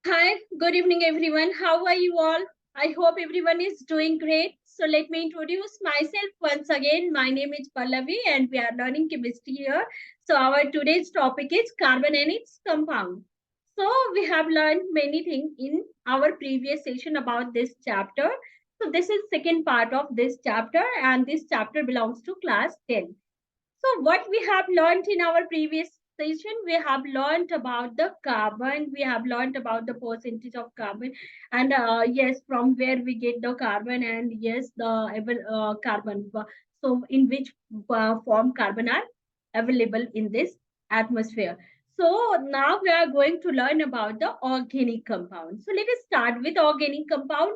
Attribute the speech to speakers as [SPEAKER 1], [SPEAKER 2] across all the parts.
[SPEAKER 1] Hi, good evening, everyone. How are you all? I hope everyone is doing great. So, let me introduce myself once again. My name is Pallavi, and we are learning chemistry here. So, our today's topic is carbon and its compound. So, we have learned many things in our previous session about this chapter. So, this is second part of this chapter, and this chapter belongs to class 10. So what we have learned in our previous session, we have learned about the carbon, we have learned about the percentage of carbon, and yes, from where we get the carbon, and yes, the carbon. So in which form carbon are available in this atmosphere. So now we are going to learn about the organic compound. So let us start with organic compound.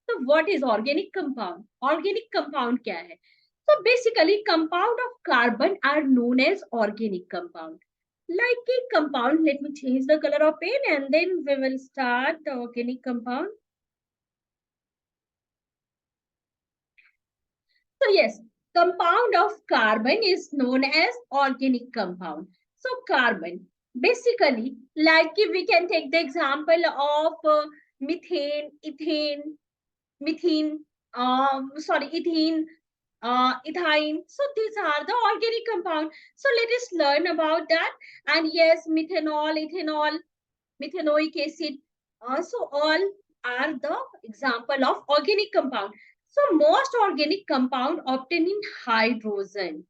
[SPEAKER 1] So what is organic compound? Organic compound क्या है? So basically, compound of carbon are known as organic compound. Like a compound, let me change the color of pen and then we will start the organic compound. So yes, compound of carbon is known as organic compound. So carbon, basically, like we can take the example of methane, ethane, methane, ethene, ethine. So these are the organic compound. So let us learn about that. And yes, methanol, ethanol, methanoic acid. So all are the example of organic compound. So most organic compound obtained in hydrogen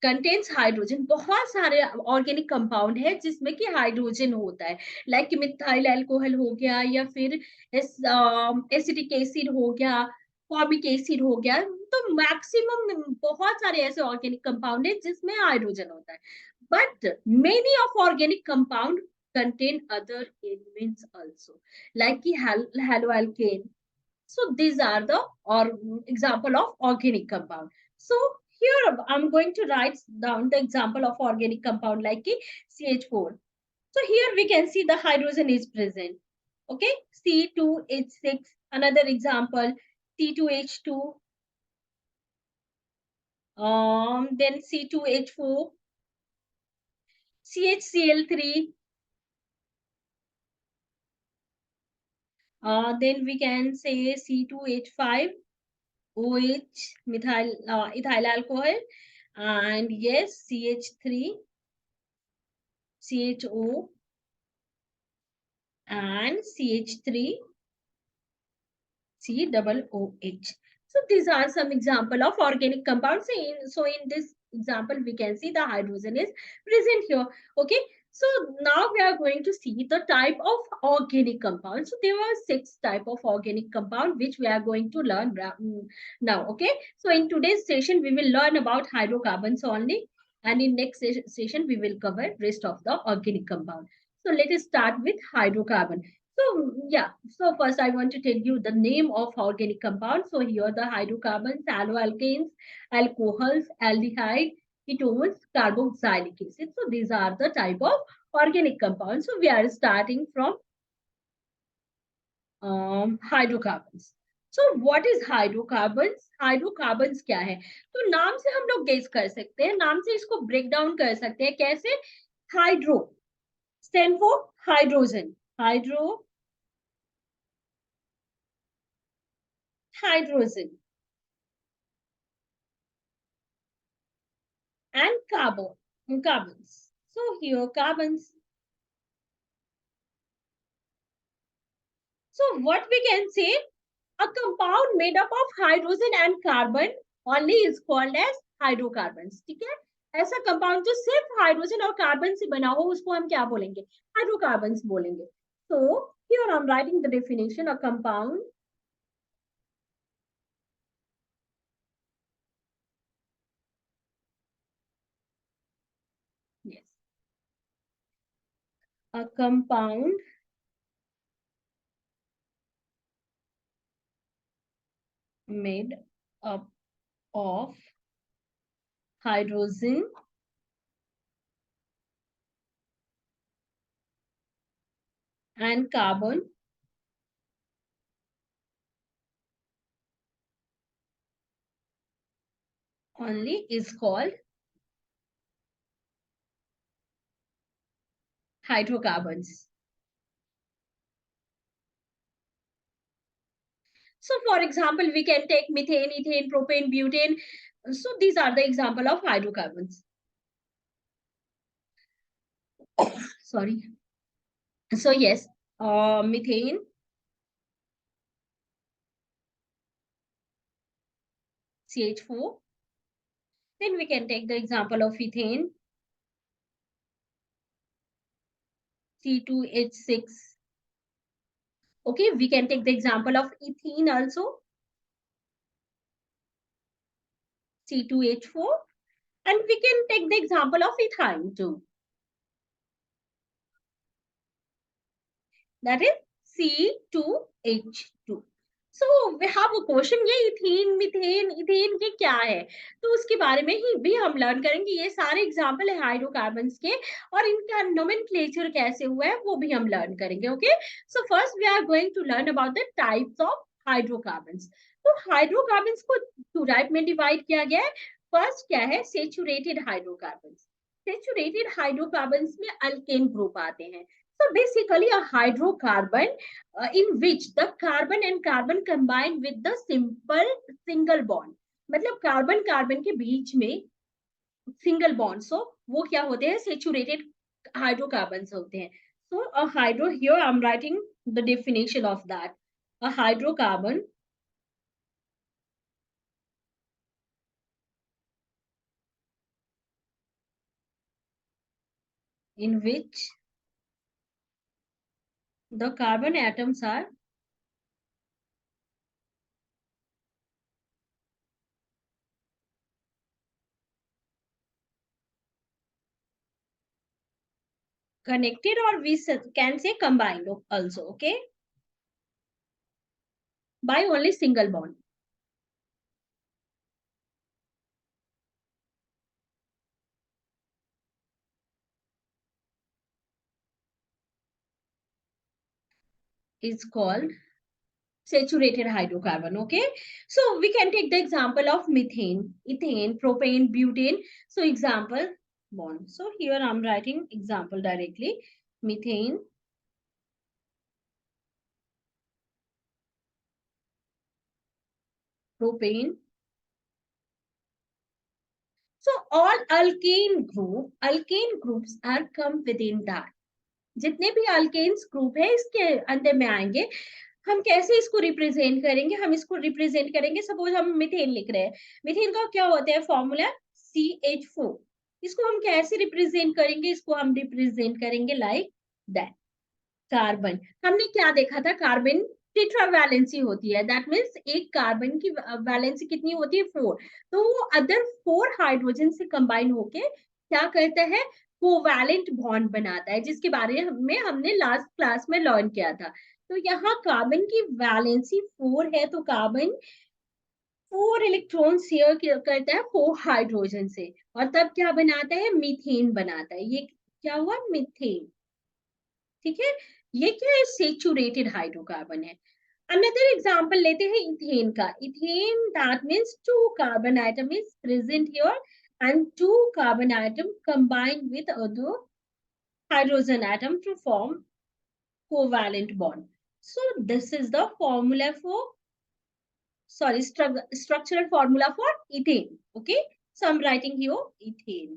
[SPEAKER 1] contains hydrogen बहुत सारे organic compound है जिसमें कि hydrogen होता है like methyl alcohol हो गया या फिर एसिटिक एसिड हो गया फॉर्मिक एसिड हो गया तो मैक्सिमम बहुत सारे ऐसे ऑर्गेनिक कंपाउंड है जिसमें हाइड्रोजन होता है but many of organic compound contain other elements also like haloalkane. So these are the or example of organic compound. So here I'm going to write down the example of organic compound like CH4. So here we can see the hydrogen is present. Okay, C2H6. Another example, C2H2. Then C2H4, CHCl3. Then we can say C2H5, OH, ethyl alcohol, and yes, CH3, CHO, and CH3, C double OH. So these are some example of organic compounds. So in this example, we can see the hydrogen is present here. Okay. So now we are going to see the type of organic compounds. So there are 6 type of organic compound which we are going to learn now. Okay. So in today's session, we will learn about hydrocarbons only. And in next session, we will cover rest of the organic compound. So let us start with hydrocarbon. So yeah, so first I want to tell you the name of organic compounds. So here the hydrocarbons, haloalkanes, alcohols, aldehyde, ketones, carboxylic acid. So these are the type of organic compounds. So we are starting from hydrocarbons. So what is hydrocarbons? Hydrocarbons क्या है? तो नाम से हम लोग guess कर सकते हैं, नाम से इसको ब्रेक डाउन कर सकते हैं कैसे? Hydro stand for hydrogen, hydrogen and carbons. So here carbons. So what we can say, a compound made up of hydrogen and carbon only is called as hydrocarbons. ठीक है? ऐसा कंपाउंड जो सिर्फ hydrogen और कार्बन से बना हो उसको हम क्या बोलेंगे? हाइड्रोकार्बन्स बोलेंगे. So here I'm writing the definition. A compound yes, a compound made up of hydrogen and carbon only is called hydrocarbons. So for example, we can take methane, ethane, propane, butane. So these are the example of hydrocarbons. Sorry. So yes, methane, CH4. Then we can take the example of ethane, C2H6. Okay, we can take the example of ethene also, C2H4. And we can take the example of ethyne too. That is C2H2. So we have a question, ये ethane methane ethane के क्या है, तो उसके बारे में ही भी हम लर्न करेंगे। ये सारे एग्जांपल है हाइड्रोकार्बन्स के और इनका नोमेनक्लेचर कैसे हुआ है वो भी हम लर्न करेंगे। Okay, so first we are going to learn about the types of hydrocarbons. तो हाइड्रोकार्बन्स को टू टाइप में डिवाइड किया गया है। फर्स्ट क्या है, सेचुरेटेड हाइड्रोकार्बन्स। सेचुरेटेड हाइड्रोकार्बन्स में अल्केन ग्रुप आते हैं। So basically a hydrocarbon in which the carbon and carbon combine with the simple single bond. मतलब कार्बन कार्बन के बीच में सिंगल बॉन्ड, सो वो क्या होते हैं, सेचुरेटेड हाइड्रोकार्बन्स होते हैं। So a hydro, here I'm writing the definition of that. A hydrocarbon in which the carbon atoms are connected, or we can say combined also, okay, by only single bond. Is called saturated hydrocarbon. Okay, so we can take the example of methane, ethane, propane, butane. So example bond. So here I'm writing example directly. Methane, propane. So all alkane groups are come within that. जितने भी alkanes group है इसके अंदर में आएंगे। हम कैसे इसको रिप्रेजेंट करेंगे, हम इसको रिप्रेजेंट करेंगे, सपोज हम मीथेन लिख रहे हैं, मीथेन का क्या होता है फॉर्मूला, CH4। इसको हम कैसे रिप्रेजेंट करेंगे, इसको हम रिप्रेजेंट करेंगे लाइक दैट। कार्बन, हमने क्या देखा था, कार्बन टेट्रावैलेंसी होती है, दैट मीन्स एक कार्बन की वैलेंसी कितनी होती है, 4। तो वो अदर 4 हाइड्रोजन से कंबाइन होके क्या करता है, कोवैलेंट बॉन्ड बनाता है, जिसके बारे में हमने लास्ट क्लास में लर्न किया था। तो यहाँ कार्बन की वैलेंसी 4 है, तो कार्बन 4 इलेक्ट्रॉन शेयर करता है 4 हाइड्रोजन से, और तब क्या बनाता है, मीथेन बनाता है। ये क्या हुआ, मीथेन। ठीक है, ये क्या है, सेचुरेटेड हाइड्रोकार्बन है। अनदर एग्जांपल लेते हैं इथेन का। Ethane that means 2 carbon atom is present here and 2 carbon atom combined with other hydrogen atom to form covalent bond. So this is the formula for, sorry, structural formula for ethane. Okay, so I'm writing here ethane.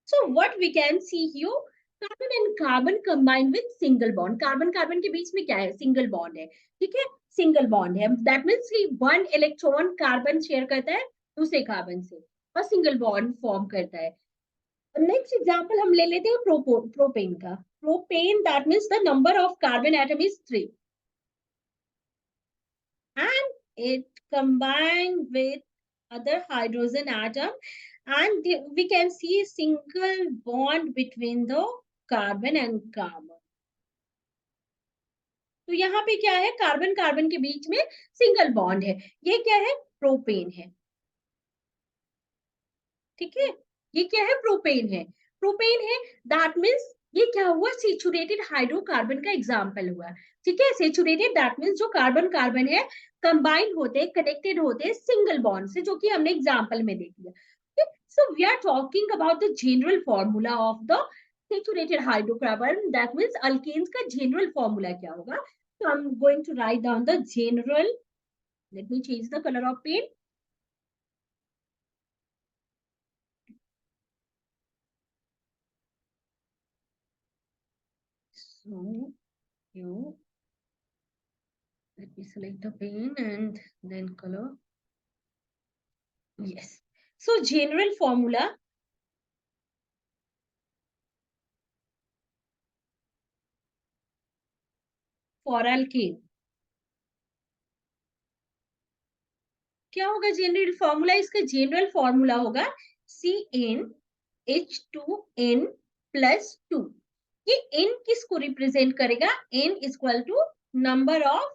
[SPEAKER 1] So what we can see here, carbon and carbon combined with single bond. Carbon carbon के बीच में क्या है, single bond है। ठीक है, single bond है, that means कि 1 electron carbon share करता है दूसरे कार्बन से और सिंगल बॉन्ड फॉर्म करता है। नेक्स्ट एग्जांपल हम ले लेते हैं प्रोपेन का। Propane that means the number of carbon atom is 3 and it combined with other hydrogen atom, and we can see single bond between the carbon and carbon. तो यहाँ पे क्या है, कार्बन कार्बन के बीच में सिंगल बॉन्ड है, ये क्या है, प्रोपेन है। ठीक है, ये क्या है, प्रोपेन है। प्रोपेन है दैट मीन्स ये क्या हुआ, सेचुरेटेड हाइड्रोकार्बन का एग्जांपल हुआ। ठीक है, सेचुरेटेड दैट मीन्स जो कार्बन कार्बन है कंबाइन होते, कनेक्टेड होते सिंगल बॉन्ड से, जो कि हमने एग्जांपल में देख लिया। So we are talking about the general formula of the saturated hydrocarbon, that means alkanes का जनरल फॉर्मूला क्या होगा। So I'm going to write down the general. Let me change the color of pen. So you, let me select the pen and then color. Yes. So general formula for alkane. क्या होगा general formula? इसका general formula होगा CnH2n plus 2. ये n किसको represent करेगा? n equal to number of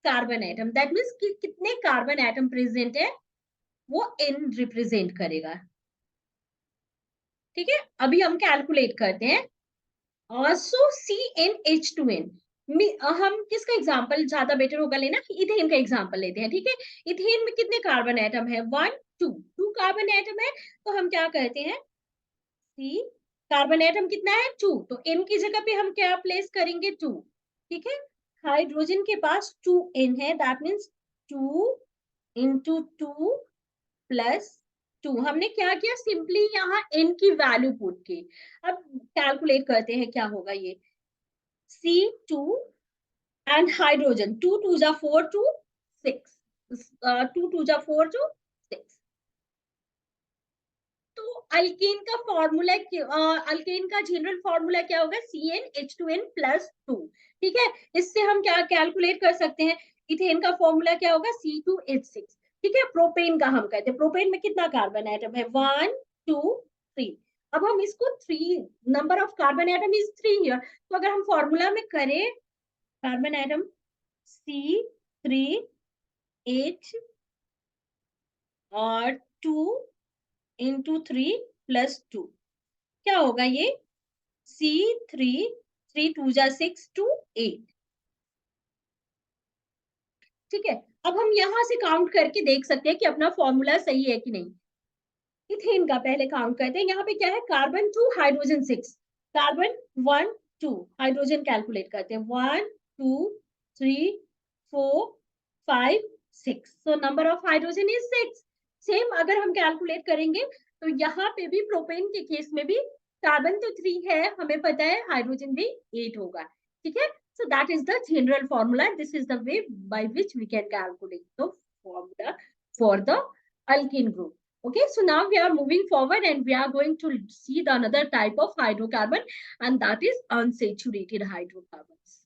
[SPEAKER 1] carbon atom. That means कि कितने carbon atom present है वो n रिप्रेजेंट करेगा. ठीक है, अभी हम कैलकुलेट करते हैं. सो CnH2n, हम किसका एग्जांपल ज्यादा बेटर होगा लेना? इथेन का एग्जांपल लेते हैं. ठीक है, इथेन में कितने कार्बन एटम है? 1 2 कार्बन एटम है. तो हम क्या कहते हैं? सी, कार्बन एटम कितना है? 2. तो n की जगह पे हम क्या प्लेस करेंगे? 2. ठीक है, हाइड्रोजन के पास 2n है. That means 2 into 2 plus 2. हमने क्या किया? सिंपली यहाँ n की वैल्यू पुट की. अब कैलकुलेट करते हैं क्या होगा ये. C2 and hydrogen. 2 2 जा 4 to 6. 2 2 जा 4 to 6. तो अल्केन का फॉर्मूला, अल्केन का जनरल फॉर्मूला क्या होगा? CnH2n plus 2. ठीक है, इससे हम क्या कैलकुलेट कर सकते हैं? इथेन का फॉर्मूला क्या होगा? C2H6. ठीक है, प्रोपेन का हम कहते हैं. प्रोपेन में कितना कार्बन एटम है? 1 2 3. अब हम इसको 3, number of carbon atom is 3 here. तो अगर हम फॉर्मूला में करें कार्बन एटम C3H और 2 इंटू 3 प्लस 2, क्या होगा ये? C3, 3 2 जा 6 to 8. ठीक है, अब हम यहां से काउंट करके देख सकते हैं कि अपना फॉर्मूला सही है कि नहीं. इथेन का पहले काउंट करते हैं. यहाँ पे क्या है? Carbon 2 hydrogen 6. Carbon 1 2, hydrogen calculate करते हैं. 1 2 3 4 5 6. So number of hydrogen is 6. Same अगर हम कैलकुलेट करेंगे तो यहाँ पे भी प्रोपेन के केस में भी कार्बन तो 3 है, हमें पता है, हाइड्रोजन भी 8 होगा. ठीक है, so that is the general formula. This is the way by which we can calculate the formula for the alkene group. Okay, so now we are moving forward and we are going to see the another type of hydrocarbon, and that is unsaturated hydrocarbons.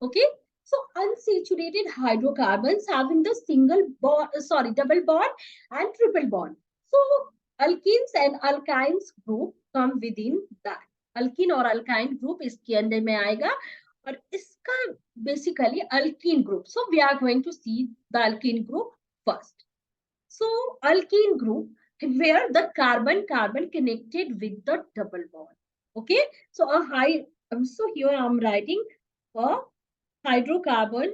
[SPEAKER 1] Okay, so unsaturated hydrocarbons having the single bond, double bond and triple bond. So alkenes and alkynes group come within that. Alkene और alkyne group इसके अंदर में आएगा और इसका basically alkene group. So we are going to see the alkene group first. So alkene group where the carbon connected with the double bond. Okay, so a high, so here I'm writing a hydrocarbon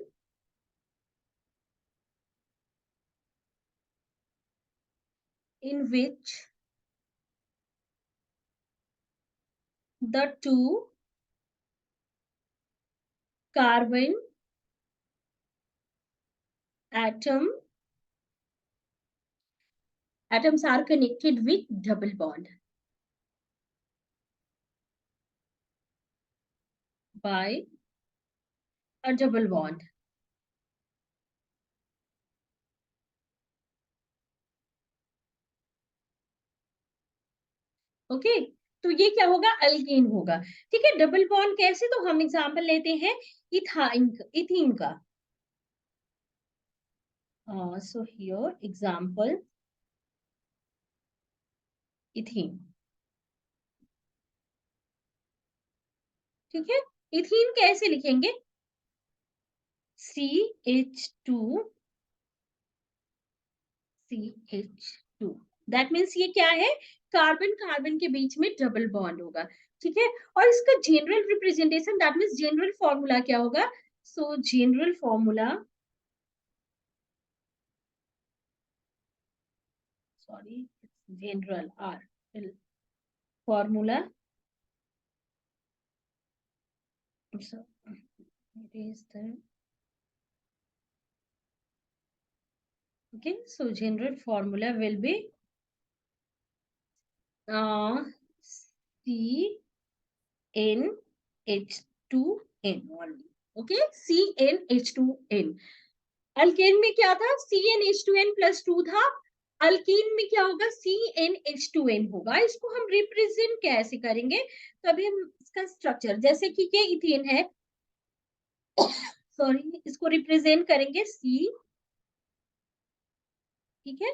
[SPEAKER 1] in which the two carbon atoms are connected with double bond by a double bond. Okay, तो ये क्या होगा? Alkane होगा. ठीक है, double bond कैसे? तो हम एग्जांपल लेते हैं इथाइन, इथीन का. So here example ethene. ठीक है, इथीन कैसे लिखेंगे? CH2 CH2. दैट मीन्स ये क्या है? कार्बन कार्बन के बीच में डबल बॉन्ड होगा. ठीक है, और इसका general representation, that means general formula क्या होगा? सो general formula, sorry, general R formula Erase the. Okay, so general formula will be CnH2n only. Okay, CnH2n. Alkane में क्या था? CnH2n प्लस 2 था. अल्कीन में क्या होगा? CnH2n होगा. इसको हम रिप्रेजेंट कैसे करेंगे? तो अभी हम इसका स्ट्रक्चर, जैसे कि ये इथेन है, सॉरी, इसको रिप्रेजेंट करेंगे C. ठीक है,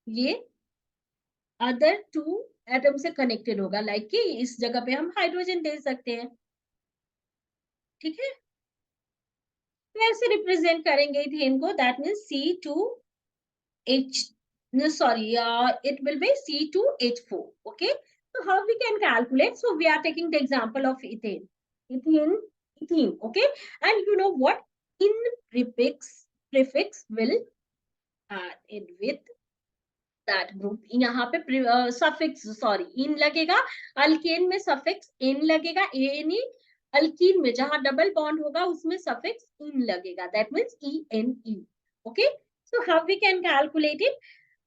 [SPEAKER 1] ये अदर टू एटम से कनेक्टेड होगा, लाइक कि इस जगह पे हम हाइड्रोजन दे सकते हैं. ठीक है, तो ऐसे रिप्रेजेंट करेंगे इथेन को. That means C2H, no sorry, it will be C2H4. Okay, so how we can calculate? So we are taking the example of ethane. Ethene. Okay, and you know what? In prefix will end with that group. यहाँ पे suffix, sorry, in लगेगा. Alkane में suffix in लगेगा, ane. Alkyne में जहां double bond होगा उसमें suffix in लगेगा. That means ene. Okay, so how we can calculate it?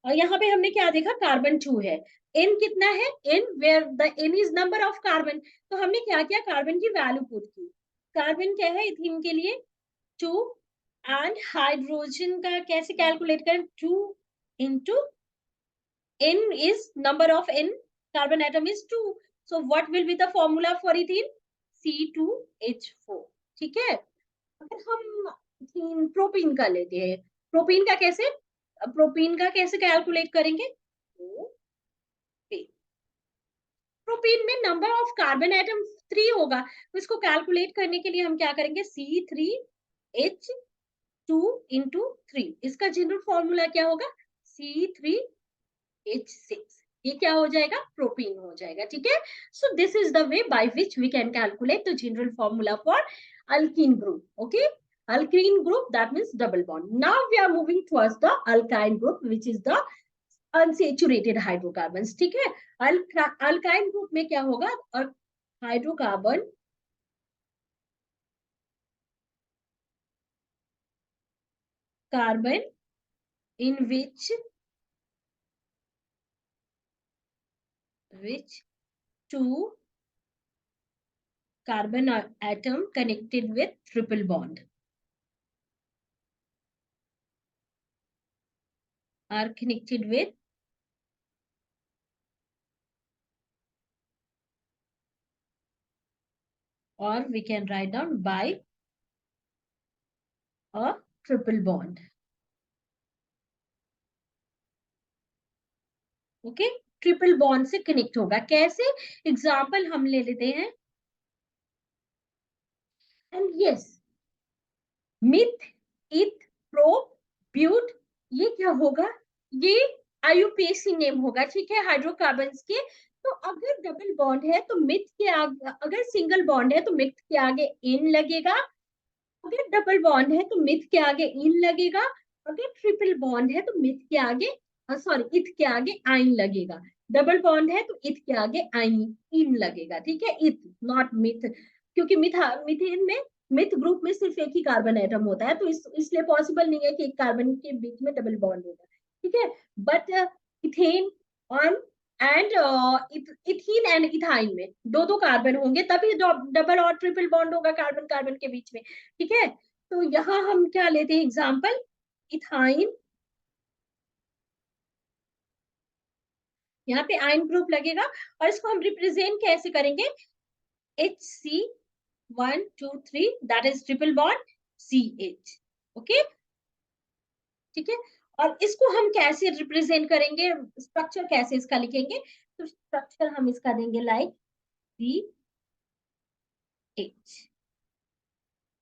[SPEAKER 1] यहाँ पे हमने क्या देखा? कार्बन 2 है. n कितना है? n where the n is number of carbon. तो हमने क्या किया? कार्बन की वैल्यू पुट की. कार्बन क्या है इथीन के लिए? 2. एंड हाइड्रोजन का कैसे कैलकुलेट करें? 2 into n is number of n carbon atom is 2. So what will be the formula for ethene? C2H4. ठीक है, अगर हम प्रोपीन का लेते हैं, प्रोपीन का कैसे? प्रोपीन का कैसे कैलकुलेट करेंगे? प्रोपीन में नंबर ऑफ कार्बन एटम 3 होगा, तो इसको कैलकुलेट करने के लिए हम क्या करेंगे? C3H2 into 3. इसका जनरल फॉर्मूला क्या होगा? C3H6. ये क्या हो जाएगा? प्रोपीन हो जाएगा. ठीक है, so this is the way by which we can calculate the general formula for alkene group. Okay, alkene group, that means double bond. Now we are moving towards the alkyne group, which is the unsaturated hydrocarbon. ठीक है, alkyne group में क्या होगा? Hydrocarbon carbon in which two carbon atom connected with triple bond are connected with or we can write down by a triple bond. Okay, triple bond से connect होगा. कैसे? Example हम ले लेते हैं. एंड यस, मिथ, इथ, pro, ब्यूट, ये क्या होगा? ये आईयूपीएसी नेम होगा. ठीक है, हाइड्रोकार्बन्स के. तो अगर डबल बॉन्ड है तो मिथ के आगे, अगर सिंगल बॉन्ड है तो मिथ के आगे इन लगेगा. अगर डबल बॉन्ड है तो मिथ के आगे इन लगेगा. अगर ट्रिपल बॉन्ड है तो मिथ के आगे, सॉरी, इथ के आगे आइन लगेगा. डबल बॉन्ड है तो इथ के आगे आइन इन लगेगा. ठीक है, इथ, नॉट मिथ, क्योंकि मिथेन में, मिथ ग्रुप में सिर्फ एक ही कार्बन एटम होता है, तो इसलिए पॉसिबल नहीं है कि एक कार्बन के बीच में डबल बॉन्ड होगा. ठीक है, but ethane on and ethene and ethyne में दो दो कार्बन होंगे, तभी डबल और ट्रिपल बॉन्ड होगा कार्बन कार्बन के बीच में. ठीक है, तो यहाँ हम क्या लेते हैं एग्जाम्पल? इथाइन, यहाँ पे आइन ग्रुप लगेगा और इसको हम रिप्रेजेंट कैसे करेंगे? HC1 2 3, that is triple bond CH. Okay, ठीक है, और इसको हम कैसे रिप्रेजेंट करेंगे? स्ट्रक्चर कैसे इसका लिखेंगे? तो स्ट्रक्चर हम इसका देंगे लाइक CH.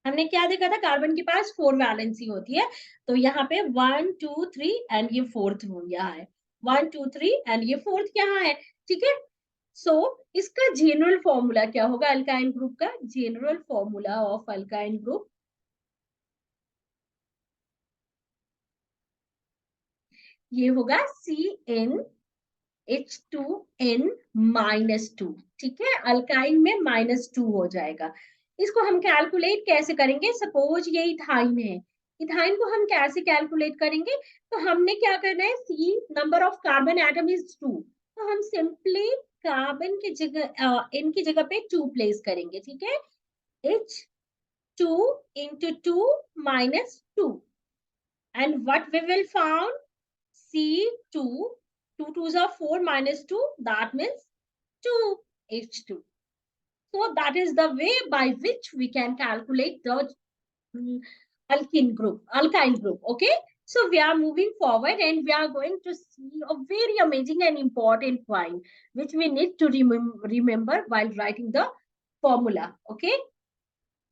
[SPEAKER 1] हमने क्या देखा था? कार्बन के पास 4 वैलेंसी होती है, तो यहाँ पे 1 2 3 एंड ये फोर्थ यहाँ है. 1 2 3 एंड ये फोर्थ यहाँ है. ठीक है, सो इसका जनरल फॉर्मूला क्या होगा? अल्काइन ग्रुप का general formula of alkyne group ये होगा CnH2n -2. ठीक है, अल्काइन में -2 हो जाएगा. इसको हम कैलकुलेट कैसे करेंगे? सपोज ये इथाइन है, इथाइन को हम कैसे कैलकुलेट करेंगे? तो हमने क्या करना है, see number of carbon atom is 2, तो हम सिंपली कार्बन की जगह इनकी जगह पे 2 प्लेस करेंगे, ठीक है। H2 into 2 minus 2, and what we will found, C2, 2 2s are 4 minus 2, that means 2H2. So that is the way by which we can calculate the alkyl group. Okay. So we are moving forward and we are going to see a very amazing and important point which we need to remember while writing the formula. Okay.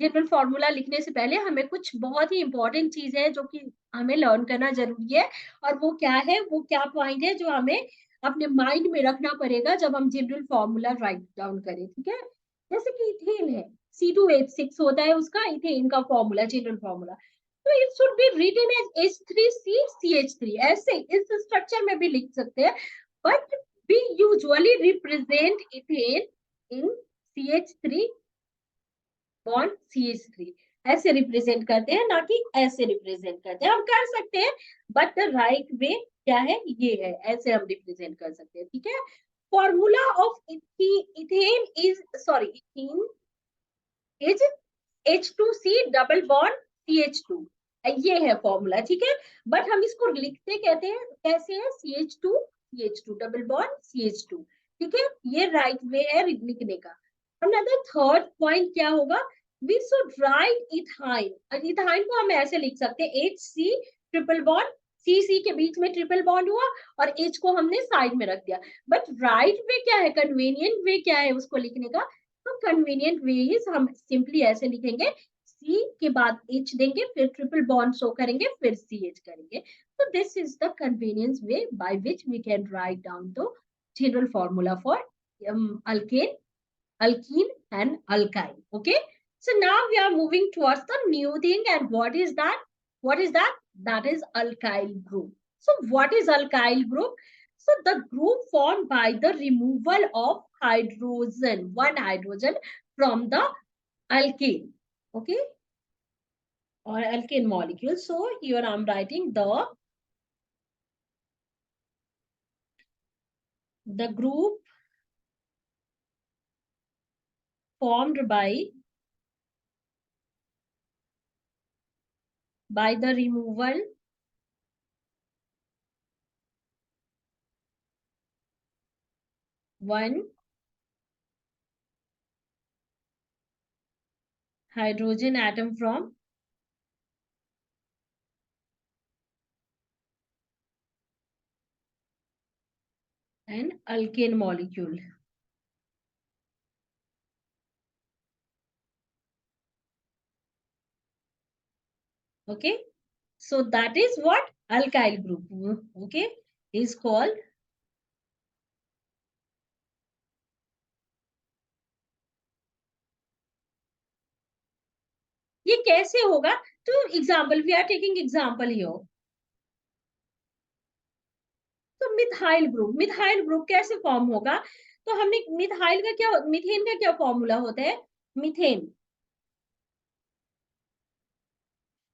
[SPEAKER 1] General formula लिखने से पहले हमें कुछ बहुत ही important चीज है जो कि हमें लर्न करना जरूरी है, और वो क्या है, वो क्या पॉइंट है जो हमें अपने माइंड में रखना पड़ेगा जब हम जनरल फॉर्मूला राइट डाउन करें, ठीक है। जैसे कि इथेन है, C2H6 होता है उसका इथेन का फॉर्मूला, जनरल फॉर्मूला, तो it should be written as H3CCH3, ऐसे इस स्ट्रक्चर में भी लिख सकते हैं, but we usually represent ethane in CH3 bond CH3, ऐसे रिप्रेजेंट करते हैं, ना कि ऐसे रिप्रेजेंट करते हैं। हम कर सकते हैं बट द राइट वे क्या है, ये है, ऐसे हम रिप्रेजेंट कर सकते हैं, ठीक है। Formula of ethane is ethane is H2C double bond CH2, ये है फॉर्मूला, ठीक है। बट हम इसको लिखते कहते हैं कैसे है, CH2 डबल बॉन्ड CH2, ठीक है। ये राइट वे है लिखने का। अनदर थर्ड पॉइंट क्या होगा, वी शुड राइट इथाइन, और इथाइन को हम ऐसे लिख सकते हैं HC ट्रिपल बॉन्ड, CC के बीच में ट्रिपल बॉन्ड हुआ और H को हमने साइड में रख दिया, बट राइट वे क्या है, कन्वीनियंट वे क्या है उसको लिखने का, तो कन्वीनियंट वे इज हम सिंपली ऐसे लिखेंगे, C के बाद H देंगे, फिर ट्रिपल बॉन्ड शो करेंगे, फिर CH करेंगे। So this is the convenience way by which we can write down the general formula for alkane, alkene and alkyne. Okay. So now we are moving towards the new thing, and what is that? What is that? That is alkyl group. So what is alkyl group? So the group formed by the removal of hydrogen, one hydrogen from the alkane. Okay. Or alkane molecule. So here I'm writing the group formed by the removal one hydrogen atom from an alkane molecule. Okay, so that is what alkyl group, okay, is called. ये कैसे होगा, तो example, we are taking example here. तो methyl group कैसे form होगा, तो हमने methyl का क्या, मीथेन का क्या फॉर्मूला होता है, methane,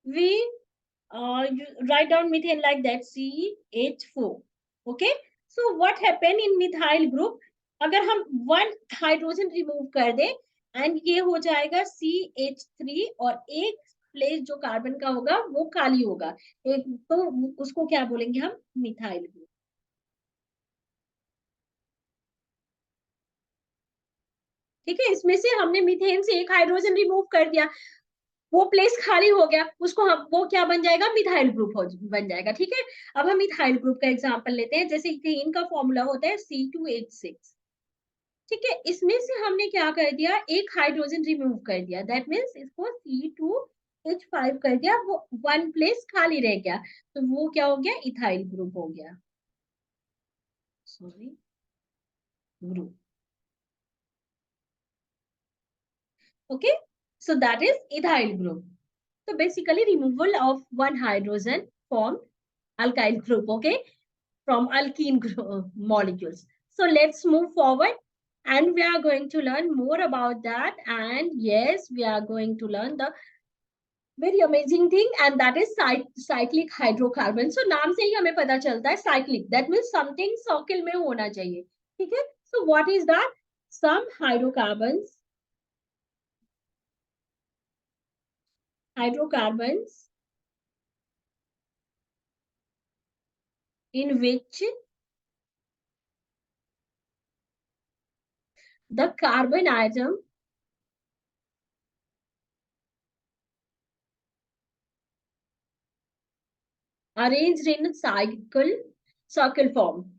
[SPEAKER 1] we write down methane like that, CH4. Okay, so what happen in methyl group, अगर हम one हाइड्रोजन रिमूव कर दे एंड ये हो जाएगा CH3, और एक प्लेस जो कार्बन का होगा वो खाली होगा, एक तो उसको क्या बोलेंगे हम, मिथाइल ग्रुप। ठीक है, इसमें से हमने मीथेन से एक हाइड्रोजन रिमूव कर दिया, वो प्लेस खाली हो गया, उसको हम वो क्या बन जाएगा, मिथाइल ग्रुप बन जाएगा, ठीक है। अब हम मिथाइल ग्रुप का एग्जांपल लेते हैं, जैसे इथेन का फॉर्मूला होता है C2H6, ठीक है। इसमें से हमने क्या कर दिया, एक हाइड्रोजन रिमूव कर दिया, दैट मीन्स इसको C2H5 कर दिया, वो वन प्लेस खाली रह गया, तो वो क्या हो गया, इथाइल ग्रुप हो गया, sorry, group. Okay, so that is ethyl group. So basically removal of one hydrogen formed alkyl group, okay, from alkene molecules. So let's move forward and we are going to learn more about that. And yes, we are going to learn the very amazing thing, and that is cyclic hydrocarbon. So नाम से ही हमें पता चलता है cyclic, that means something circle में होना चाहिए, ठीक है? So what is that? Some hydrocarbons in which the carbon atom arranged in circle form.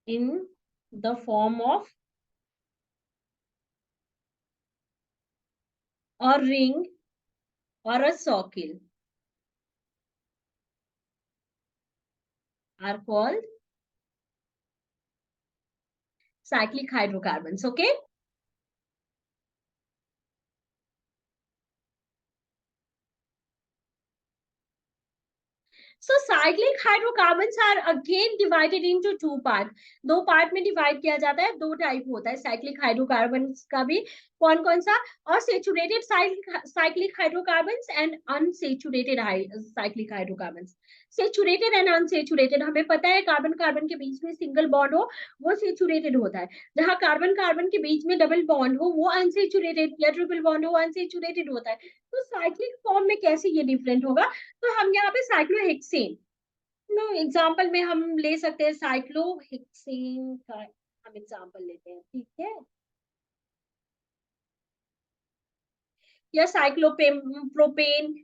[SPEAKER 1] In the form of a ring or a circle are called cyclic hydrocarbons. Okay. So cyclic hydrocarbons are again divided into two part. दो part में divide किया जाता है, दो type होता है cyclic hydrocarbons का भी. कौन कौन सा? और saturated cyclic hydrocarbons and unsaturated cyclic hydrocarbons. Saturated and unsaturated हमें पता है, कार्बन कार्बन के बीच में सिंगल बॉन्ड हो वो सेचुरेटेड होता है, जहां कार्बन कार्बन के बीच में डबल बॉन्ड हो वो अनसेचुरेटेड, या ट्रिपल बॉन्ड हो अनसेचुरेटेड होता है. तो साइक्लिक फॉर्म में कैसे ये डिफरेंट होगा? तो हम यहाँ पे साइक्लोहेक्सेन नो एग्जांपल में हम ले सकते हैं, साइक्लोहेक्सेन का हम एग्जांपल लेते हैं, ठीक है? या साइक्लोप्रोपेन,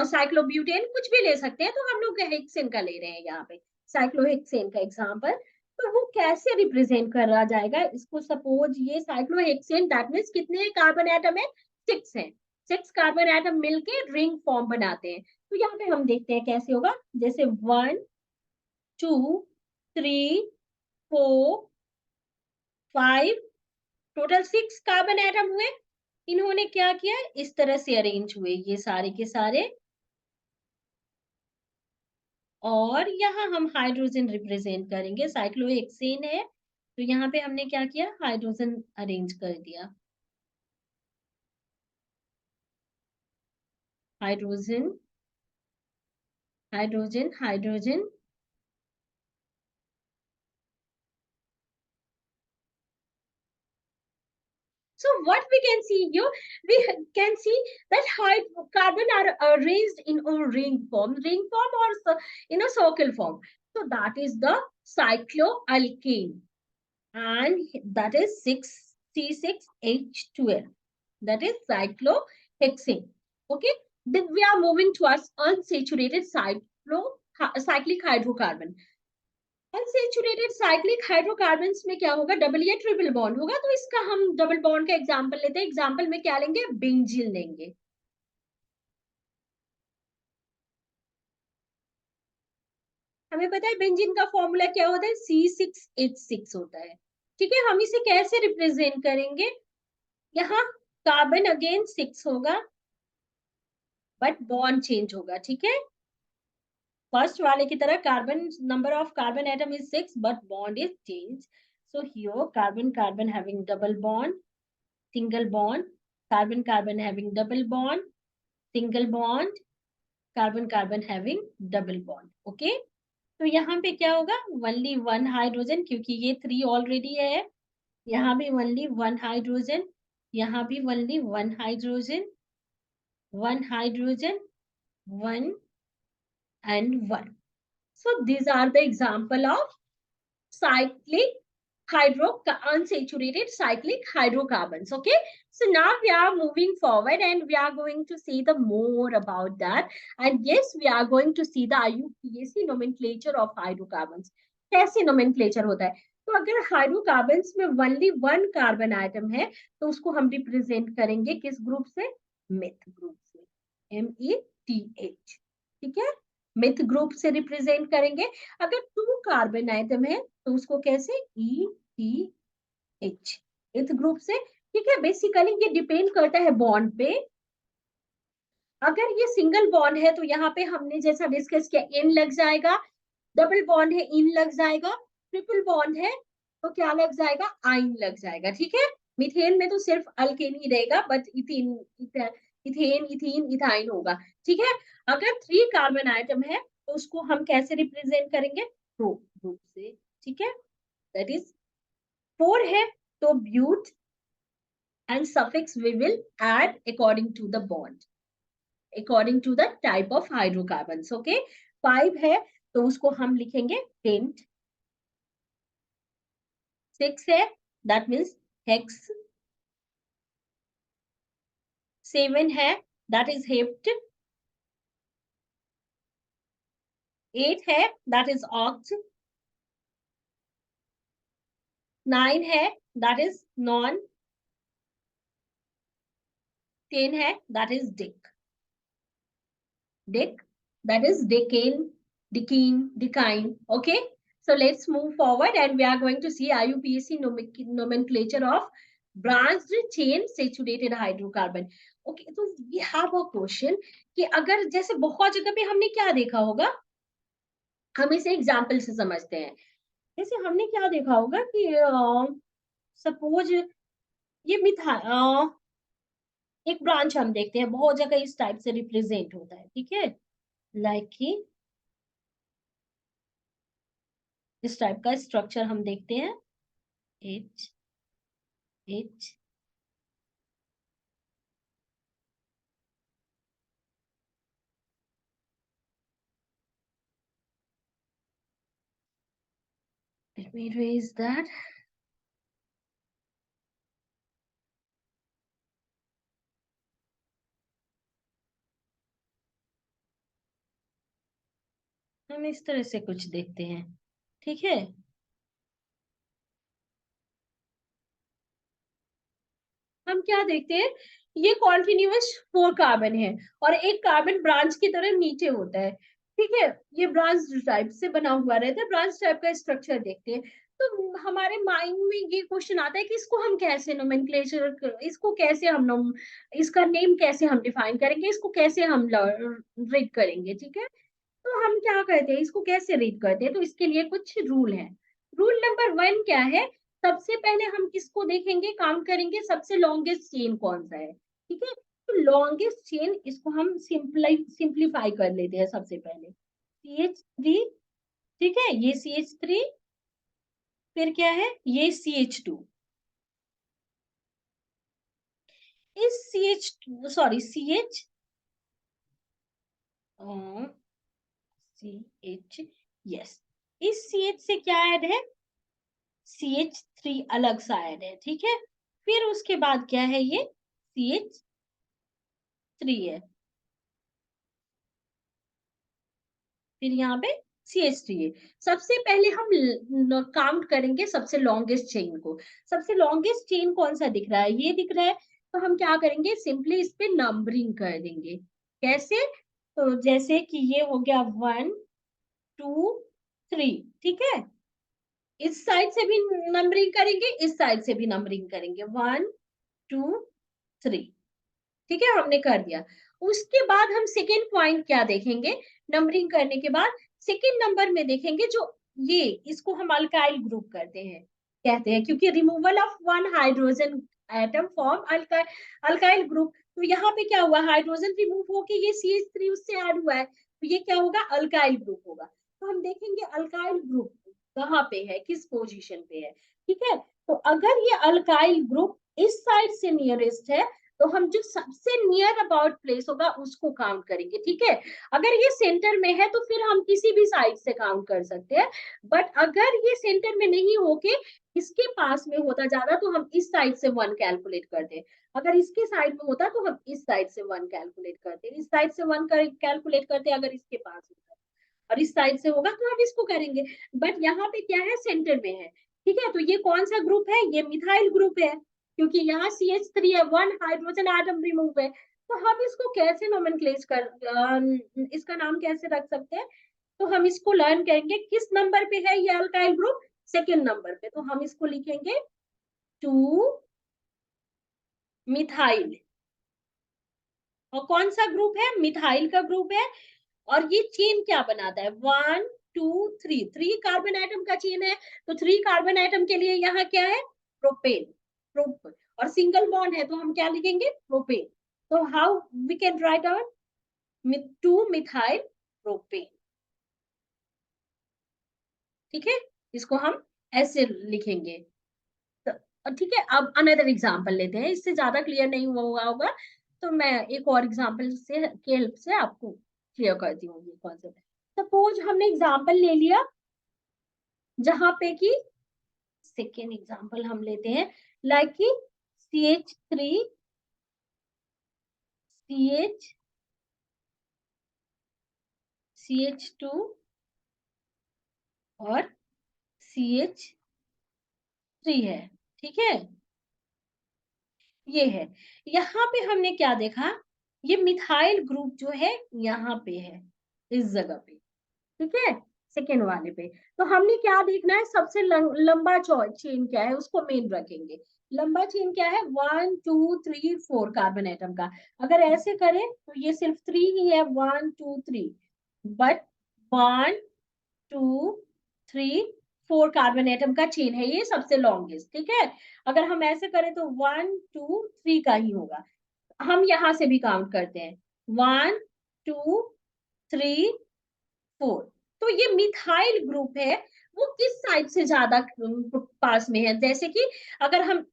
[SPEAKER 1] साइक्लोब्यूटेन कुछ भी ले सकते हैं. तो हम लोग हेक्सेन का ले रहे हैं यहाँ पे, साइक्लोहेक्सेन का एग्जांपल. तो वो कैसे रिप्रेजेंट करा जाएगा इसको? सपोज ये साइक्लोहेक्सेन, दैट मींस कितने कार्बन एटम है? 6 है. 6 कार्बन एटम मिलके रिंग फॉर्म बनाते हैं. तो यहाँ पे हम देखते हैं कैसे होगा. जैसे 1 2 3 4 5, टोटल 6 कार्बन एटम हुए. इन्होंने क्या किया, इस तरह से अरेंज हुए ये सारे के सारे. और यहाँ हम हाइड्रोजन रिप्रेजेंट करेंगे, साइक्लोहेक्सेन है तो यहाँ पे हमने क्या किया, हाइड्रोजन अरेंज कर दिया. Hydrogen hydrogen hydrogen. So what we can see here, we can see that carbon are arranged in a ring form or in a circle form. So that is the cycloalkane, and that is 6C6H12. That is cyclohexane. Okay. Then we are moving towards unsaturated cyclic hydrocarbon. Unsaturated cyclic hydrocarbons में क्या होगा, double या triple bond होगा. तो इसका हम double bond का example लेते हैं. एग्जांपल में क्या लेंगे, बेंजीन लेंगे. हमें पता है बेंजीन का फॉर्मूला क्या होता है, C6H6 होता है. ठीक है. हम इसे कैसे रिप्रेजेंट करेंगे, यहाँ कार्बन अगेन 6 होगा बट बॉन्ड चेंज होगा. ठीक है. फर्स्ट वाले की तरह carbon, number of carbon atom is 6 but bond is change. So here carbon carbon having double bond, single bond, carbon carbon having double bond, single bond, carbon carbon having double bond. Okay. तो यहाँ पे क्या होगा, only one hydrogen, क्योंकि ये 3 already है. यहाँ भी only one हाइड्रोजन, यहाँ भी only one hydrogen, one hydrogen, one and one. So these are the example of cyclic unsaturated cyclic hydrocarbons. Okay. So now we are moving forward and we are going to see the more about that. And yes, we are going to see the IUPAC nomenclature of hydrocarbons. कैसे nomenclature होता है? तो अगर hydrocarbons में only one carbon atom है तो उसको हम रिप्रेजेंट करेंगे किस ग्रुप से, मेथ ग्रुप से, METH. ठीक है. मिथ ग्रुप से रिप्रेजेंट करेंगे. अगर 2 कार्बन आइटम है तो उसको कैसे, ETH, इथ ग्रुप से. ठीक है. बेसिकली ये डिपेंड करता है बॉन्ड पे. अगर ये सिंगल बॉन्ड है तो यहाँ पे हमने जैसा डिस्कस किया इन लग जाएगा, डबल बॉन्ड है इन लग जाएगा, ट्रिपल बॉन्ड है तो क्या लग जाएगा, आइन लग जाएगा, ठीक है। मीथेन में तो सिर्फ अल्केन ही रहेगा, but ethane ethane ethene ethyne होगा, ठीक है। अगर 3 कार्बन आइटम है तो उसको हम कैसे रिप्रेजेंट करेंगे, प्रो ग्रुप से, ठीक है। दैट इज 4 है तो but and suffix we will add according to the bond, according to the type of hydrocarbons, okay। 5 है तो उसको हम लिखेंगे पेंट, 6 है that means hex, 7 है that is hept, 8 है that is oct, 9 है that is non, 10 है that is dick, that is decene, okay। So let's move forward and we are going to see IUPAC nomenclature of branched chain saturated hydrocarbon, okay। तो we have a question कि अगर जैसे बहुत जगह पे हमने क्या देखा होगा, हम इसे एग्जाम्पल से समझते हैं। जैसे हमने क्या देखा होगा कि सपोज ये मिथा एक ब्रांच हम देखते हैं बहुत जगह इस टाइप से रिप्रेजेंट होता है, ठीक है। लाइक कि इस टाइप का स्ट्रक्चर हम देखते हैं, H H let me erase that, हम इस तरह से कुछ देखते हैं, ठीक है। हम क्या देखते हैं, ये कॉन्टिन्यूअस 4 कार्बन है और एक कार्बन ब्रांच की तरह नीचे होता है, ठीक है। ये ब्रांच टाइप से बना हुआ रहता है, ब्रांच टाइप का स्ट्रक्चर देखते हैं। तो हमारे माइंड में ये क्वेश्चन आता है कि इसको हम कैसे नोमेनक्लेचर, इसको कैसे हम इसका नेम कैसे हम डिफाइन करेंगे, इसको कैसे हम रीड करेंगे, ठीक है। तो हम क्या करते हैं, इसको कैसे रीड करते हैं, तो इसके लिए कुछ रूल है। रूल नंबर 1 क्या है, सबसे पहले हम किसको देखेंगे, काउंट करेंगे सबसे लॉन्गेस्ट चेन कौन सा है, ठीक है। तो लॉन्गेस्ट चेन इसको हम सिंप्लीफाई कर लेते हैं सबसे पहले, CH3, ठीक है, ये CH3, फिर क्या है ये CH2, इस CH सॉरी CH यस, इस CH से क्या ऐड है, CH3 अलग सा ऐड है, ठीक है। फिर उसके बाद क्या है, ये CH3 है, फिर यहाँ पे CH3 है। सबसे पहले हम काउंट करेंगे सबसे लॉन्गेस्ट चेन को, सबसे लॉन्गेस्ट चेन कौन सा दिख रहा है, ये दिख रहा है। तो हम क्या करेंगे, सिंपली इस पे नंबरिंग कर देंगे, कैसे, तो जैसे कि ये हो गया 1 2 3, ठीक है। इस साइड से भी नंबरिंग करेंगे, इस साइड से भी नंबरिंग करेंगे, 1 2 3, ठीक है, हमने कर दिया। उसके बाद हम सेकेंड पॉइंट क्या देखेंगे, नंबरिंग करने के बाद सेकेंड नंबर में देखेंगे जो ये, इसको हम अल्काइल ग्रुप करते हैं, कहते हैं, क्योंकि removal of 1 hydrogen atom form alkyl group. तो यहाँ पे क्या हुआ, हाइड्रोजन रिमूव होके ये CH3 उससे ऐड हुआ है, तो ये क्या होगा, अल्काइल ग्रुप होगा। तो हम देखेंगे अल्काइल ग्रुप कहाँ पे है, किस पोजीशन पे है, ठीक है। तो अगर ये अल्काइल ग्रुप इस साइड से नियरेस्ट है तो हम जो सबसे नियर अबाउट प्लेस होगा उसको काउंट करेंगे, ठीक है। अगर ये सेंटर में है तो फिर हम किसी भी साइड से काउंट कर सकते हैं, बट अगर ये सेंटर में नहीं होके इसके पास में होता ज्यादा तो हम इस साइड से 1 कैलकुलेट करते हैं। अगर इसके साइड में होता तो हम इस साइड से 1 कैलकुलेट करते, इस साइड से 1 कैलकुलेट करते अगर इसके पास होता, और इस साइड से होगा तो हम इसको करेंगे। बट यहाँ पे क्या है, सेंटर में है, ठीक है। तो ये कौन सा ग्रुप है, ये मिथाइल ग्रुप है, क्योंकि यहाँ CH3 है, 1 हाइड्रोजन एटम रिमूव है। तो हम इसको कैसे नोमेनक्लेच इसका नाम कैसे रख सकते हैं, तो हम इसको लर्न करेंगे किस नंबर पे है ये अल्काइल ग्रुप, सेकेंड नंबर पे। तो हम इसको लिखेंगे 2 मिथाइल, और कौन सा ग्रुप है? मिथाइल का ग्रुप है। और ये चेन क्या बनाता है? 1 2 3, 3 कार्बन आइटम का चेन है। तो 3 कार्बन आइटम के लिए यहाँ क्या है? प्रोपेन। प्रोप और सिंगल बॉन्ड है तो हम क्या लिखेंगे? प्रोपेन। तो how we can write down? 2 methyl propane. ठीक है, इसको हम ऐसे लिखेंगे। ठीक है, अब अनदर एग्जांपल लेते हैं, इससे ज्यादा क्लियर नहीं हुआ होगा तो मैं एक और एग्जांपल से के हेल्प से आपको क्लियर करती हूँ ये कॉन्सेप्ट। सपोज हमने एग्जांपल ले लिया जहां पे कि सेकेंड एग्जांपल हम लेते हैं लाइक कि CH3 CH CH2 और CH3 है। ठीक है, ये है। यहाँ पे हमने क्या देखा? ये मिथाइल ग्रुप जो है यहाँ पे है, इस जगह पे। ठीक है, सेकेंड वाले पे। तो हमने क्या देखना है? सबसे लंबा चेन क्या है उसको मेन रखेंगे। लंबा चेन क्या है? 1 2 3 4 कार्बन एटम का। अगर ऐसे करें तो ये सिर्फ 3 ही है, 1 2 3। बट 1 2 3 4 कार्बन एटम का चेन है, ये सबसे लॉन्गेस्ट। ठीक है, अगर हम ऐसे करें तो 1 2 3 का ही होगा। हम यहां से भी काउंट करते हैं, 1 2 3 4। तो ये मिथाइल ग्रुप है, वो किस साइड से ज्यादा पास में है? जैसे कि अगर हम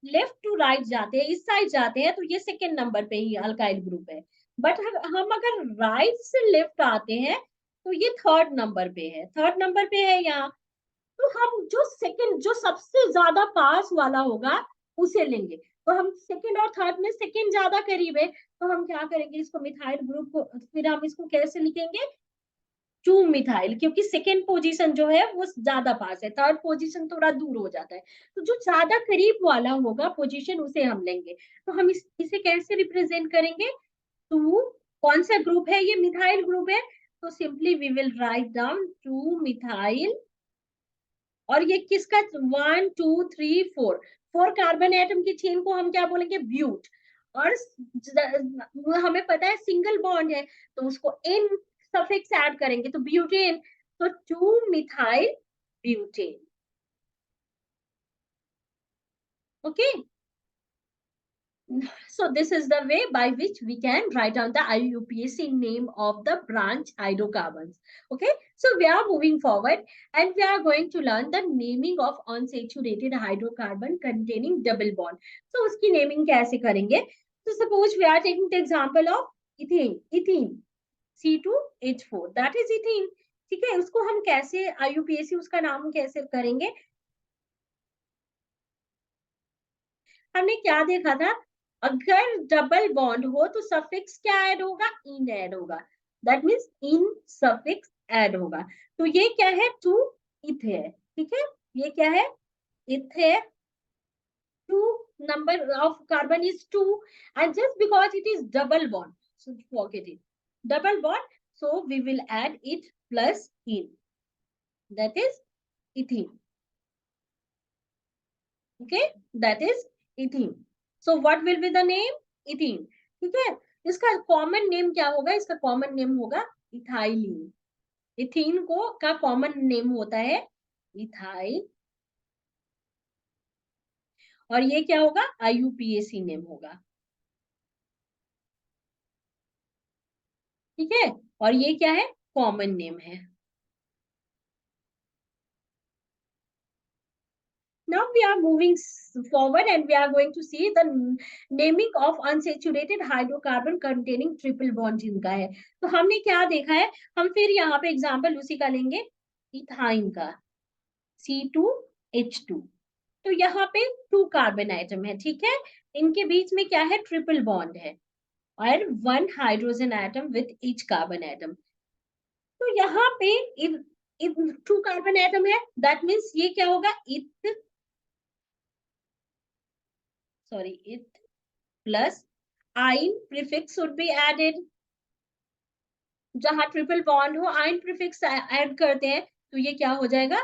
[SPEAKER 1] लेफ्ट टू राइट जाते हैं, इस साइड जाते हैं, तो ये सेकेंड नंबर पे ही अल्काइल ग्रुप है। बट हम अगर राइट से लेफ्ट आते हैं तो ये थर्ड नंबर पे है, थर्ड नंबर पे है यहाँ। तो हम जो सेकंड, जो सबसे ज्यादा पास वाला होगा उसे लेंगे। तो हम सेकंड और थर्ड में सेकंड ज्यादा करीब है, तो हम क्या करेंगे? इसको मिथाइल ग्रुप को फिर हम इसको कैसे लिखेंगे? 2 मिथाइल, क्योंकि सेकेंड पोजीशन जो है वो ज्यादा पास है, थर्ड पोजीशन थोड़ा दूर हो जाता है। तो जो ज्यादा करीब वाला होगा पोजीशन उसे हम लेंगे। तो हम इसे कैसे रिप्रेजेंट करेंगे? 2, कौन सा ग्रुप है? ये मिथाइल ग्रुप है। तो simply we will write down 2 methyl. और ये किसका? 1 2 3 4, 4 कार्बन एटम की चेन को हम क्या बोलेंगे? ब्यूट। और हमें पता है सिंगल बॉन्ड है तो उसको इन सफिक्स ऐड करेंगे तो ब्यूटेन। तो 2 methyl butane. Okay, so this is the way by which we can write down the IUPAC name of the branch hydrocarbons. Okay, so we are moving forward and we are going to learn the naming of unsaturated hydrocarbon containing double bond. So uski naming kaise karenge? So suppose we are taking the example of ethane, ethene C2H4, that is ethene. ठीक है, उसको हम कैसे IUPAC उसका नाम कैसे करेंगे? हमने क्या देखा था? अगर डबल बॉन्ड हो तो सफिक्स क्या ऐड होगा? इन ऐड होगा। That means in suffix add होगा। तो ये क्या है? टू इथे। ठीक है, ये क्या है? इथे। Two number of carbon is 2, and just because it is double bond, so forget it, double bond, so we will add it plus in, that is ethene. Okay, that is ethene. So what will be the name? ethene. ठीक है, इसका common name क्या होगा? इसका common name होगा ethylene. Ethene को का common name होता है इथाइल। और ये क्या होगा? IUPAC नेम होगा। ठीक है, और ये क्या है? कॉमन नेम है। Now we are moving forward and we are going to see the naming of unsaturated hydrocarbon containing triple bond जिनका है। तो हमने क्या देखा है? हम फिर यहाँ पे एग्जाम्पल उसी का लेंगे, इथाइन का C2H2। तो यहाँ पे 2 कार्बन आइटम है। ठीक है, इनके बीच में क्या है? ट्रिपल बॉन्ड है और 1 hydrogen atom with each carbon atom. तो यहाँ पे 2 कार्बन आइटम है, दैट मीन्स ये क्या होगा? इथ plus आइन prefix should be added। जहां ट्रिपल बॉन्ड हो आइन प्रीफिक्स ऐड करते हैं तो ये क्या हो जाएगा?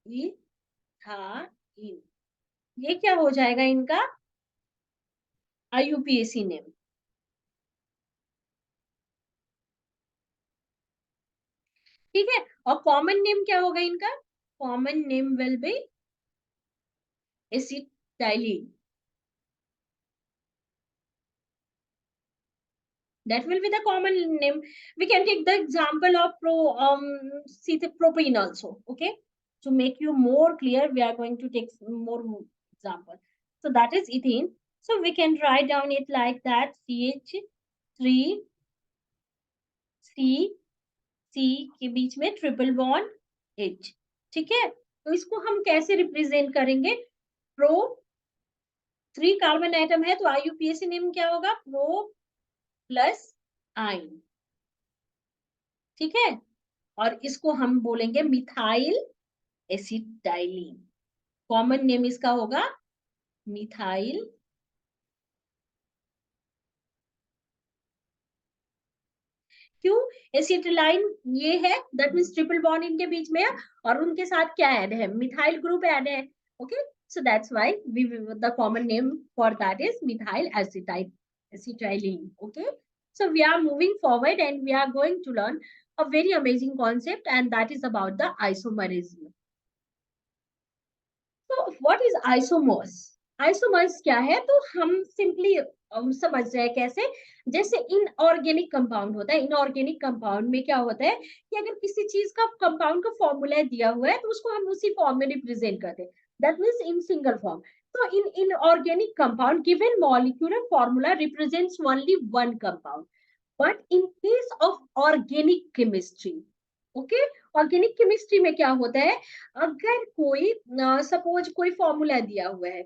[SPEAKER 1] इथाइन। ये क्या हो जाएगा इनका? IUPAC name. ठीक है, और कॉमन नेम क्या होगा इनका? Common name will be acetylene. That will be the common name. We can take the example of propane also. Okay, to make you more clear, we are going to take more example. So that is ethane. So we can write down it like that: CH3 C C के बीच में triple bond H. ठीक है, तो इसको हम कैसे represent करेंगे? Pro 3 carbon atom है, तो IUPAC नेम क्या होगा? प्रो प्लस आइन. ठीक है, और इसको हम बोलेंगे मिथाइल एसिटाइलिन. कॉमन नेम इसका होगा मिथाइल. क्यों? एसिटाइलिन ये है, दैट मींस ट्रिपल बॉन्ड इनके बीच में है, और उनके साथ क्या ऐड है? मिथाइल ग्रुप ऐड है. Okay, so that's why we the common name for that is methyl acetylene. Okay, so we are moving forward and we are going to learn a very amazing concept, and that is about the isomerism. तो what is isomers? Isomers क्या है? तो हम simply समझ रहे हैं कैसे. जैसे इनऑर्गेनिक कंपाउंड होता है, इनऑर्गेनिक कंपाउंड में क्या होता है कि अगर किसी चीज का कंपाउंड का फॉर्मूला दिया हुआ है तो उसको हम उसी फॉर्म में रिप्रेजेंट करते हैं. That means in single form. तो in inorganic compound given molecular formula represents only one compound. But in case of organic chemistry, okay, organic chemistry में क्या होता है? अगर कोई सपोज कोई फॉर्मूला दिया हुआ है,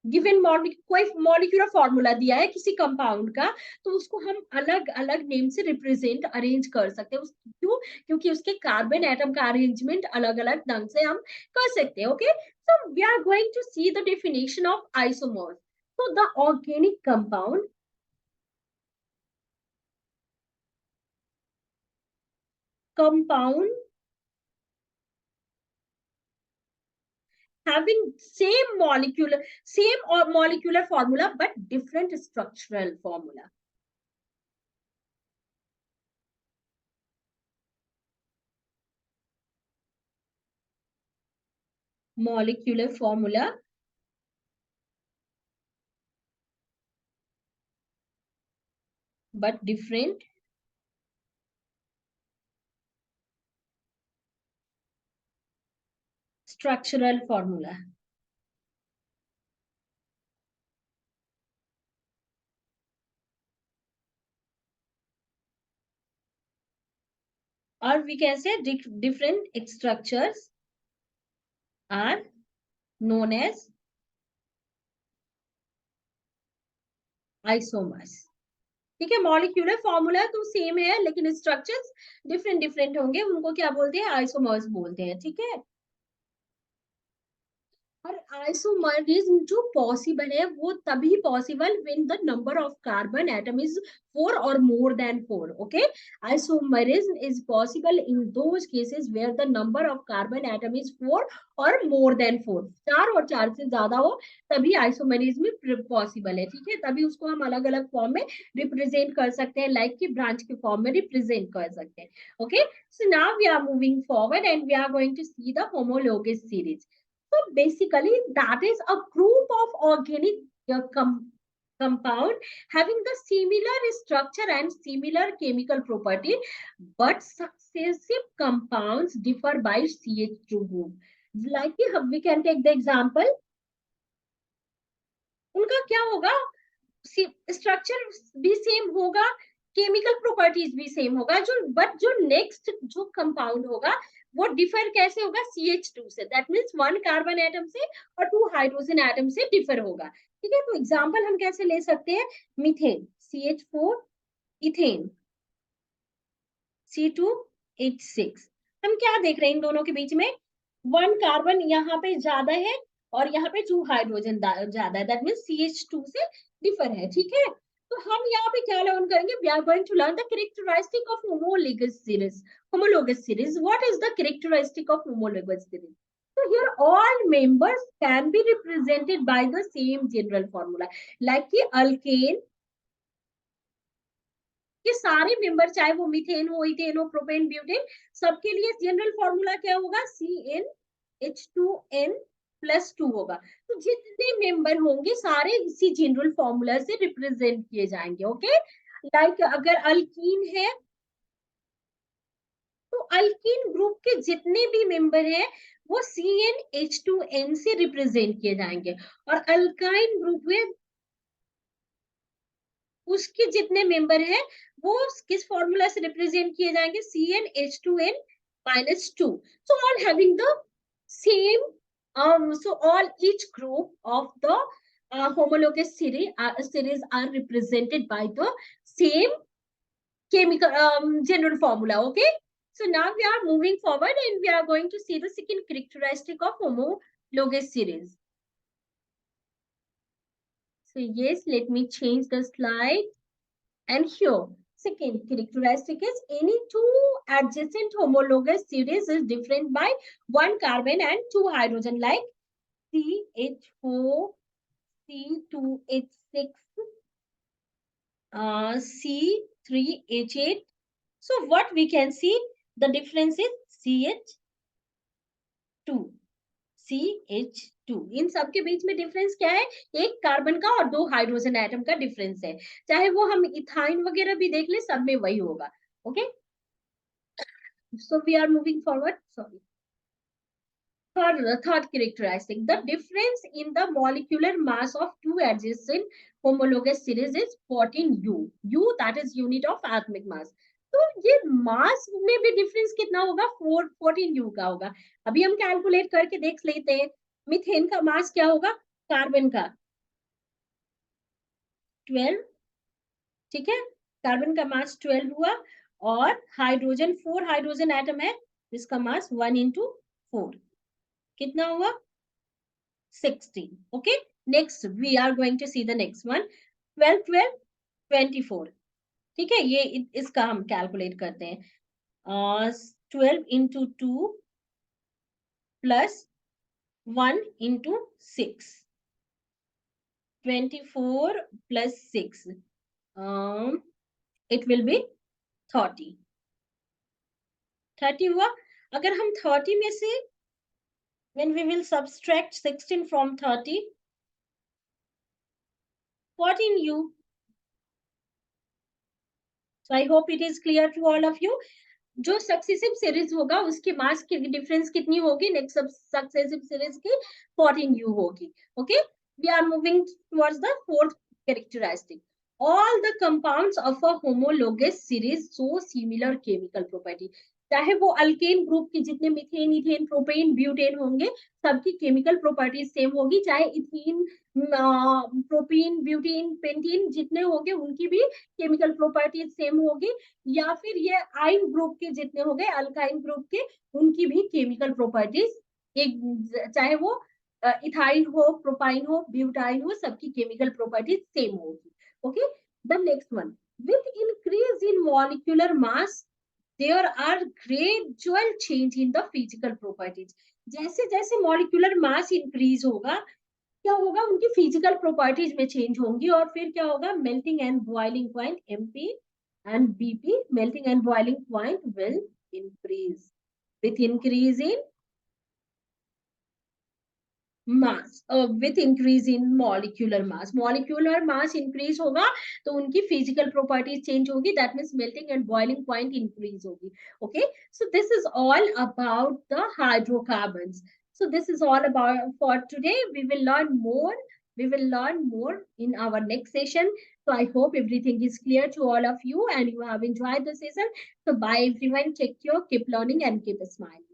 [SPEAKER 1] गिवन कोई मॉलिक्यूलर फॉर्मूला दिया है किसी कंपाउंड का, तो उसको हम अलग अलग नेम से रिप्रेजेंट अरेंज कर सकते हैं. क्यों? क्योंकि उसके कार्बन एटम का अरेंजमेंट अलग अलग ढंग से हम कर सकते हैं. Okay, so we are going to see the definition of isomers. so the organic compound having same or molecular formula but different structural formula. Molecular formula but different structural formula. Or we can say different structures are known as isomers. ठीक है, molecular formula तो same है लेकिन structures different different होंगे, उनको क्या बोलते हैं? आइसोमर्स बोलते हैं. ठीक है, और आइसोमरिज्म जो पॉसिबल है वो तभी possible when the number of carbon atom is 4 or more than 4. Okay, isomerism is possible in those cases where the number of carbon atom is 4 or more than 4. 4 और 4 से ज्यादा हो तभी आइसोमेरिज्म पॉसिबल है. ठीक है, तभी उसको हम अलग अलग फॉर्म में रिप्रेजेंट कर सकते हैं, लाइक की ब्रांच के फॉर्म में रिप्रेजेंट कर सकते हैं. Okay, so now we are moving forward and we are going to see the homologous series. So basically, that is a group of organic compound having the similar structure and similar chemical property, but successive compounds differ by CH2 group. Like we can take the example. उनका क्या होगा? Structure भी same होगा, chemical properties भी same होगा, जो next जो compound होगा वो डिफर कैसे होगा? CH2 से. दैट मीन्स 1 कार्बन एटम से और 2 हाइड्रोजन एटम से डिफर होगा. ठीक है, तो एग्जांपल हम कैसे ले सकते हैं? Methane CH4, ethane C2H6. हम क्या देख रहे हैं इन दोनों के बीच में? 1 कार्बन यहाँ पे ज्यादा है और यहाँ पे 2 हाइड्रोजन ज्यादा है. दैट मीन्स CH2 से डिफर है. ठीक है, तो हम यहाँ पे क्या लर्न करेंगे? We are going to learn the characteristic of homologous series. What is the characteristic of homologous series? So here all members can be represented by the same general formula, like the alkane कि सारे member, चाहे वो methane हो, ethane हो, propane, butane, सबके लिए general formula क्या होगा, CnH2n+2 होगा। तो जितने मेंबर होंगे सारे इसी जनरल फॉर्मूला से रिप्रेजेंट किए जाएंगे। ओके, लाइक अगर अल्कीन है तो अल्कीन ग्रुप के जितने भी मेंबर हैं वो CnH2n से रिप्रेजेंट किए जाएंगे, और अल्काइन ग्रुप में उसके जितने मेंबर हैं वो किस फॉर्मूला से रिप्रेजेंट किए जाएंगे, CnH2n-2। So all having the same, so all each group of the homologous series are represented by the same chemical general formula. Okay, so now we are moving forward and we are going to see the second characteristic of homologous series. So yes, let me change the slide. And here, second characteristic is any two adjacent homologous series is different by one carbon and two hydrogen, like CH4, C2H6, C3H8. So what we can see, the difference is CH2, CH2। इन सब के बीच में difference क्या है, एक carbon का और दो hydrogen atom का डिफरेंस है। चाहे वो हम इथाइन वगैरह भी देख ले, सब में वही होगा। Okay, so we are moving forward. Sorry. Third characteristic, the difference in the molecular mass of two adjacent homologous series is 14 U. U, that is unit of atomic mass. तो ये मास में भी डिफरेंस कितना होगा, 14 U का होगा। अभी हम कैलकुलेट करके देख लेते हैं। मीथेन का मास क्या होगा, कार्बन का 12, ठीक है, कार्बन का मास 12 हुआ, और हाइड्रोजन 4 हाइड्रोजन एटम है जिसका मास 1 into 4, कितना हुआ 16। Okay, next we are going to see the next one, 12 12 24, ठीक है, ये इसका हम कैलकुलेट करते हैं। 12 into 2 plus 1 into 6, 24 plus 6, it will be 30 हुआ। अगर हम 30 में से when we will subtract 16 from 30, 14 U. So I hope it is clear to all of you. जो सक्सेसिव सीरीज होगा उसके मास की डिफरेंस कितनी होगी, नेक्स्ट सक्सेसिव सीरीज की 14 U होगी। Okay, we are moving towards the fourth characteristic, all the compounds of a homologous series show similar chemical property। चाहे वो अल्केन ग्रुप के जितने मीथेन, इथेन, प्रोपेन, ब्यूटेन होंगे सबकी केमिकल प्रॉपर्टीज सेम होगी, चाहे इथीन, प्रोपीन, ब्यूटेन, पेंटीन जितने होंगे उनकी भी केमिकल प्रॉपर्टीज सेम होगी, या फिर ये आइन ग्रुप के जितने हो गए अल्काइन ग्रुप के उनकी भी केमिकल प्रॉपर्टीज एक, चाहे वो इथाइन हो, प्रोपाइन हो, ब्यूटाइन हो, सबकी केमिकल प्रॉपर्टीज सेम होगी। Okay, the next one, with increase in molecular mass there are gradual change in the physical properties. जैसे जैसे मॉलिक्यूलर मास इंक्रीज होगा क्या होगा, उनकी फिजिकल प्रॉपर्टीज में चेंज होंगी, और फिर क्या होगा, melting and boiling point MP and BP, melting and boiling point will increase with increase in mass, with increase in molecular mass। molecular mass increase होगा तो उनकी physical properties change होगी, that means melting and boiling point increase होगी। okay, so this is all about the hydrocarbons। so this is all about for today, we will learn more, in our next session। so I hope everything is clear to all of you and you have enjoyed the session। so bye everyone, take care, keep learning and keep smiling।